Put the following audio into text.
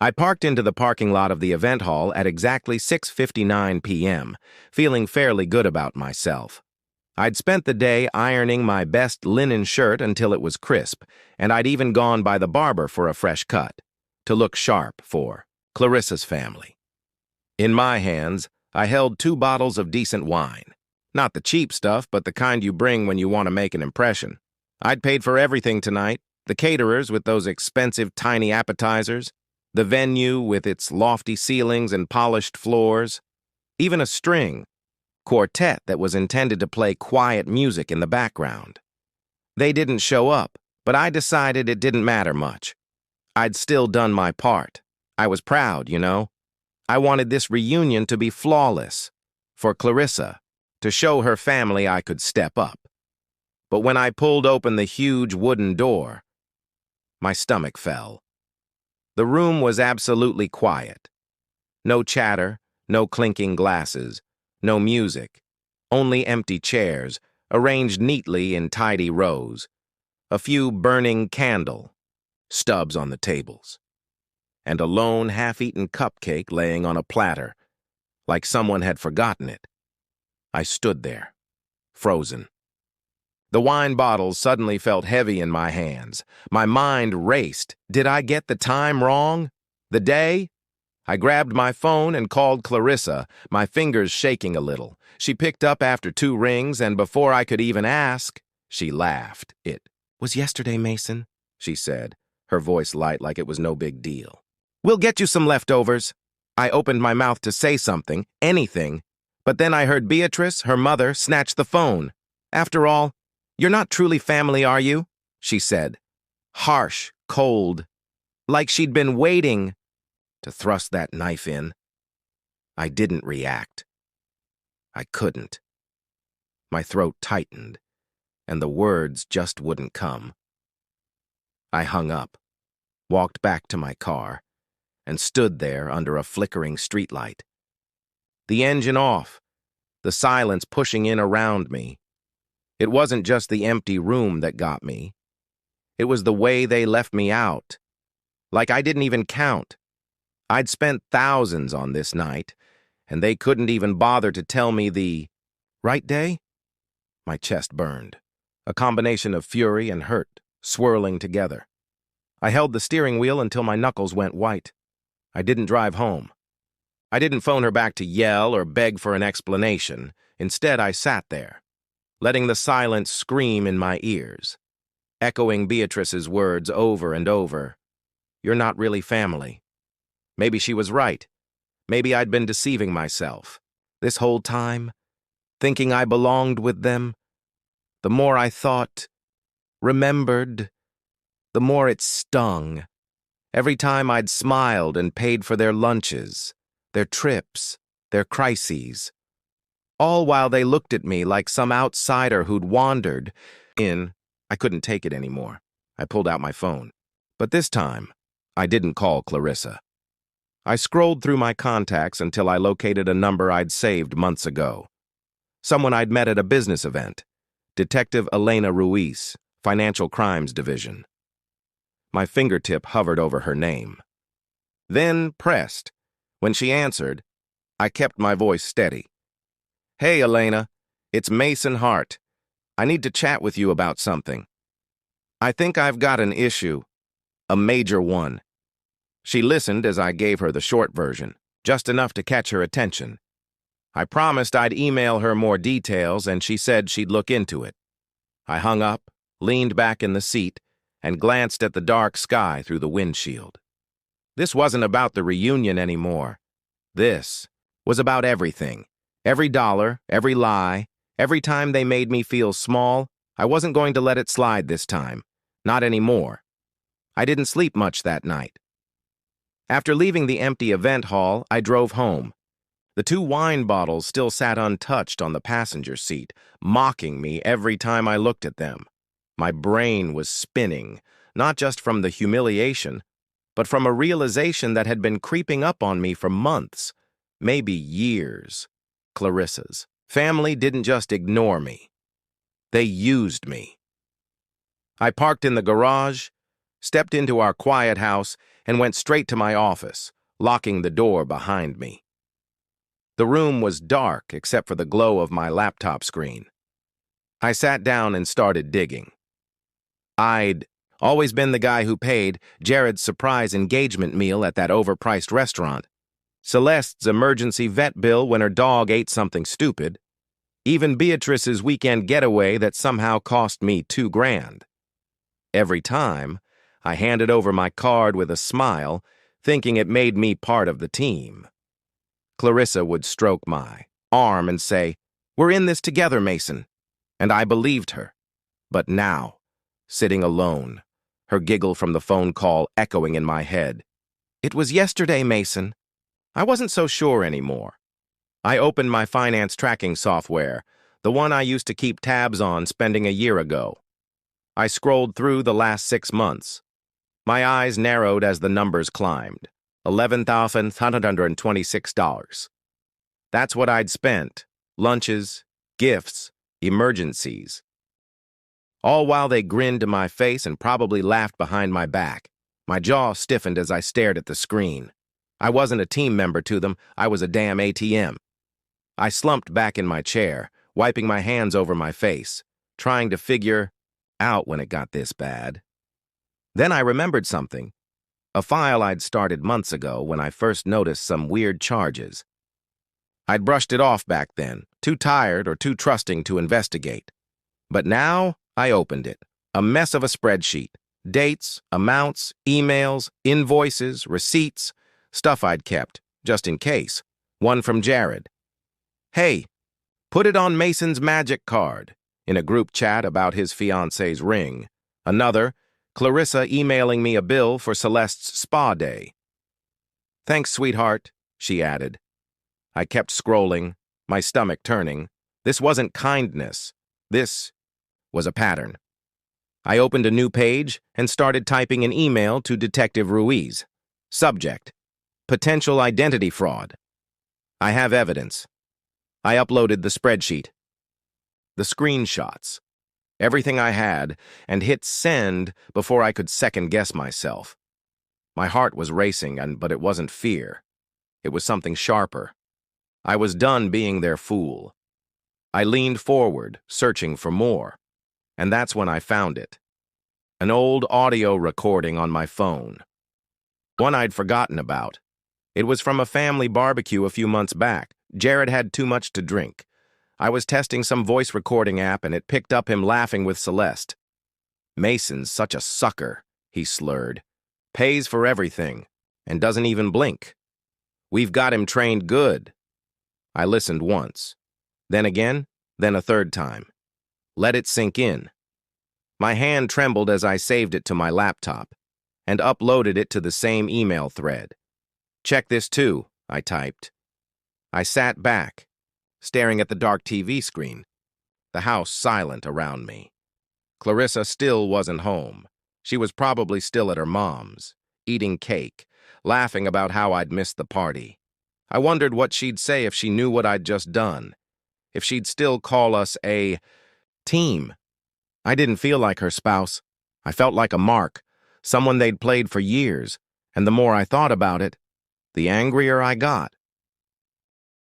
I parked into the parking lot of the event hall at exactly 6:59 p.m., feeling fairly good about myself. I'd spent the day ironing my best linen shirt until it was crisp, and I'd even gone by the barber for a fresh cut, to look sharp for Clarissa's family. In my hands, I held 2 bottles of decent wine. Not the cheap stuff, but the kind you bring when you want to make an impression. I'd paid for everything tonight, the caterers with those expensive tiny appetizers, the venue with its lofty ceilings and polished floors, even a string quartet that was intended to play quiet music in the background. They didn't show up, but I decided it didn't matter much. I'd still done my part. I was proud, you know. I wanted this reunion to be flawless, for Clarissa, to show her family I could step up. But when I pulled open the huge wooden door, my stomach fell. The room was absolutely quiet. No chatter, no clinking glasses, no music, only empty chairs, arranged neatly in tidy rows, a few burning candle stubs on the tables, and a lone half-eaten cupcake laying on a platter, like someone had forgotten it. I stood there, frozen. The wine bottles suddenly felt heavy in my hands. My mind raced. Did I get the time wrong? The day? I grabbed my phone and called Clarissa, my fingers shaking a little. She picked up after 2 rings, and before I could even ask, she laughed. "It was yesterday, Mason," she said, her voice light like it was no big deal. "We'll get you some leftovers." I opened my mouth to say something, anything, but then I heard Beatrice, her mother, snatch the phone. "After all, you're not truly family, are you?" she said. Harsh, cold, like she'd been waiting to thrust that knife in. I didn't react. I couldn't. My throat tightened, and the words just wouldn't come. I hung up, walked back to my car, and stood there under a flickering streetlight. The engine off, the silence pushing in around me. It wasn't just the empty room that got me. It was the way they left me out. Like I didn't even count. I'd spent thousands on this night, and they couldn't even bother to tell me the right day? My chest burned, a combination of fury and hurt swirling together. I held the steering wheel until my knuckles went white. I didn't drive home. I didn't phone her back to yell or beg for an explanation. Instead, I sat there, letting the silence scream in my ears, echoing Beatrice's words over and over. "You're not really family." Maybe she was right. Maybe I'd been deceiving myself. This whole time, thinking I belonged with them. The more I thought, remembered, the more it stung. Every time I'd smiled and paid for their lunches, their trips, their crises. All while they looked at me like some outsider who'd wandered in. I couldn't take it anymore. I pulled out my phone. But this time, I didn't call Clarissa. I scrolled through my contacts until I located a number I'd saved months ago. Someone I'd met at a business event. Detective Elena Ruiz, Financial Crimes Division. My fingertip hovered over her name. Then pressed. When she answered, I kept my voice steady. "Hey, Elena, it's Mason Hart. I need to chat with you about something. I think I've got an issue, a major one." She listened as I gave her the short version, just enough to catch her attention. I promised I'd email her more details, and she said she'd look into it. I hung up, leaned back in the seat, and glanced at the dark sky through the windshield. This wasn't about the reunion anymore. This was about everything. Every dollar, every lie, every time they made me feel small. I wasn't going to let it slide this time. Not anymore. I didn't sleep much that night. After leaving the empty event hall, I drove home. The 2 wine bottles still sat untouched on the passenger seat, mocking me every time I looked at them. My brain was spinning, not just from the humiliation, but from a realization that had been creeping up on me for months, maybe years. Clarissa's family didn't just ignore me. They used me. I parked in the garage, stepped into our quiet house, and went straight to my office, locking the door behind me. The room was dark except for the glow of my laptop screen. I sat down and started digging. I'd always been the guy who paid Jared's surprise engagement meal at that overpriced restaurant, Celeste's emergency vet bill when her dog ate something stupid, even Beatrice's weekend getaway that somehow cost me $2,000. Every time, I handed over my card with a smile, thinking it made me part of the team. Clarissa would stroke my arm and say, "We're in this together, Mason." And I believed her. But now, sitting alone, her giggle from the phone call echoing in my head. "It was yesterday, Mason." I wasn't so sure anymore. I opened my finance tracking software, the one I used to keep tabs on spending a year ago. I scrolled through the last 6 months. My eyes narrowed as the numbers climbed. $11,126. That's what I'd spent. Lunches, gifts, emergencies. All while they grinned to my face and probably laughed behind my back. My jaw stiffened as I stared at the screen. I wasn't a team member to them, I was a damn ATM. I slumped back in my chair, wiping my hands over my face, trying to figure out when it got this bad. Then I remembered something. A file I'd started months ago when I first noticed some weird charges. I'd brushed it off back then, too tired or too trusting to investigate. But now, I opened it. A mess of a spreadsheet. Dates, amounts, emails, invoices, receipts, stuff I'd kept, just in case. One from Jared. "Hey, put it on Mason's magic card," in a group chat about his fiancée's ring. Another, Clarissa emailing me a bill for Celeste's spa day. "Thanks, sweetheart," she added. I kept scrolling, my stomach turning. This wasn't kindness. This was a pattern. I opened a new page and started typing an email to Detective Ruiz. Subject: potential identity fraud. I have evidence. I uploaded the spreadsheet, the screenshots, everything I had, and hit send before I could second-guess myself. My heart was racing, but it wasn't fear. It was something sharper. I was done being their fool. I leaned forward, searching for more, and that's when I found it. An old audio recording on my phone. One I'd forgotten about. It was from a family barbecue a few months back. Jared had too much to drink. I was testing some voice recording app and it picked up him laughing with Celeste. "Mason's such a sucker," he slurred. "Pays for everything, and doesn't even blink. We've got him trained good." I listened once, then again, then a third time. Let it sink in. My hand trembled as I saved it to my laptop and uploaded it to the same email thread. "Check this too," I typed. I sat back, staring at the dark TV screen, the house silent around me. Clarissa still wasn't home. She was probably still at her mom's, eating cake, laughing about how I'd missed the party. I wondered what she'd say if she knew what I'd just done, if she'd still call us a team. I didn't feel like her spouse. I felt like a mark, someone they'd played for years, and the more I thought about it, the angrier I got.